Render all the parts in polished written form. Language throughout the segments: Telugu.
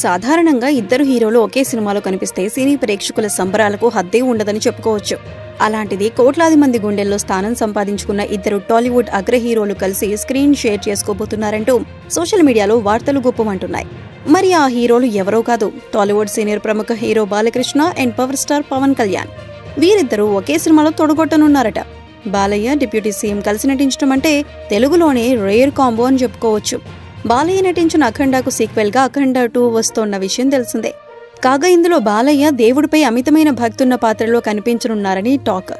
సాధారణంగా ఇద్దరు హీరోలు ఒకే సినిమాలో కనిపిస్తే సినీ ప్రేక్షకుల సంబరాలకు హద్దే ఉండదని చెప్పుకోవచ్చు. అలాంటిది కోట్లాది మంది గుండెల్లో స్థానం సంపాదించుకున్న ఇద్దరు టాలీవుడ్ అగ్ర హీరోలు కలిసి స్క్రీన్ షేర్ చేసుకోబోతున్నారంటూ సోషల్ మీడియాలో వార్తలు గుప్పమంటున్నాయి. మరి ఆ హీరోలు ఎవరో కాదు, టాలీవుడ్ సీనియర్ ప్రముఖ hero Balakrishna and power star Pawan Kalyan. వీరిద్దరూ ఒకే సినిమాలో తొడగొట్టనున్నారట. బాలయ్య, డిప్యూటీ సీఎం కలిసి నటించడం అంటే తెలుగులోనే రేర్ కాంబో అని చెప్పుకోవచ్చు. బాలయ్య నటించిన అఖండాకు సీక్వెల్ గా అఖండ 2 వస్తోన్న విషయం తెలిసిందే. కాగా ఇందులో బాలయ్య దేవుడిపై అమితమైన భక్తున్న పాత్రలో కనిపించనున్నారని టాక్.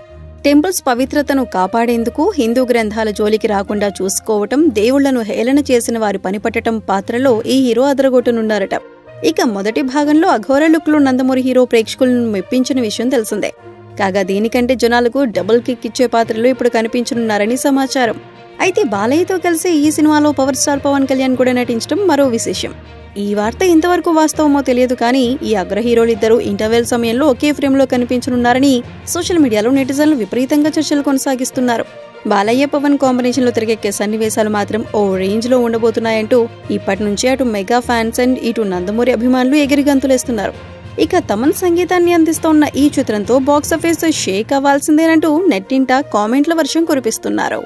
టెంపుల్స్ పవిత్రతను కాపాడేందుకు హిందూ గ్రంథాల జోలికి రాకుండా చూసుకోవటం, దేవుళ్లను హేళన చేసిన వారి పనిపట్టడం పాత్రలో ఈ హీరో అదరగొట్టనున్నారట. ఇక మొదటి భాగంలో అఘోర లుక్ లో నందమూరి హీరో ప్రేక్షకులను మెప్పించిన విషయం తెలిసిందే. కాగా దీనికంటే జనాలకు డబుల్ కిక్ ఇచ్చే పాత్రలో ఇప్పుడు కనిపించనున్నారని సమాచారం. అయితే బాలయ్యతో కలిసి ఈ సినిమాలో పవర్ స్టార్ పవన్ కళ్యాణ్ కూడా నటించడం మరో విశేషం. ఈ వార్త ఇంతవరకు వాస్తవమో తెలియదు కానీ ఈ అగ్ర హీరోలిద్దరూ ఇంటర్వెల్ సమయంలో ఒకే ఫ్రేమ్ లో కనిపించనున్నారని సోషల్ మీడియాలో నెటిజన్లు విపరీతంగా చర్చలు కొనసాగిస్తున్నారు. బాలయ్య పవన్ కాంబినేషన్ లో తెరకెక్కే సన్నివేశాలు మాత్రం ఓ రేంజ్ లో ఉండబోతున్నాయంటూ ఇప్పటి నుంచే అటు మెగా ఫ్యాన్స్ అండ్ ఇటు నందమూరి అభిమానులు ఎగిరిగంతులేస్తున్నారు. ఇక తమన్ సంగీతాన్ని అందిస్తోన్న ఈ చిత్రంతో బాక్సాఫీస్ షేక్ అవ్వాల్సిందేనంటూ నెట్టింట కామెంట్ల వర్షం కురిపిస్తున్నారు.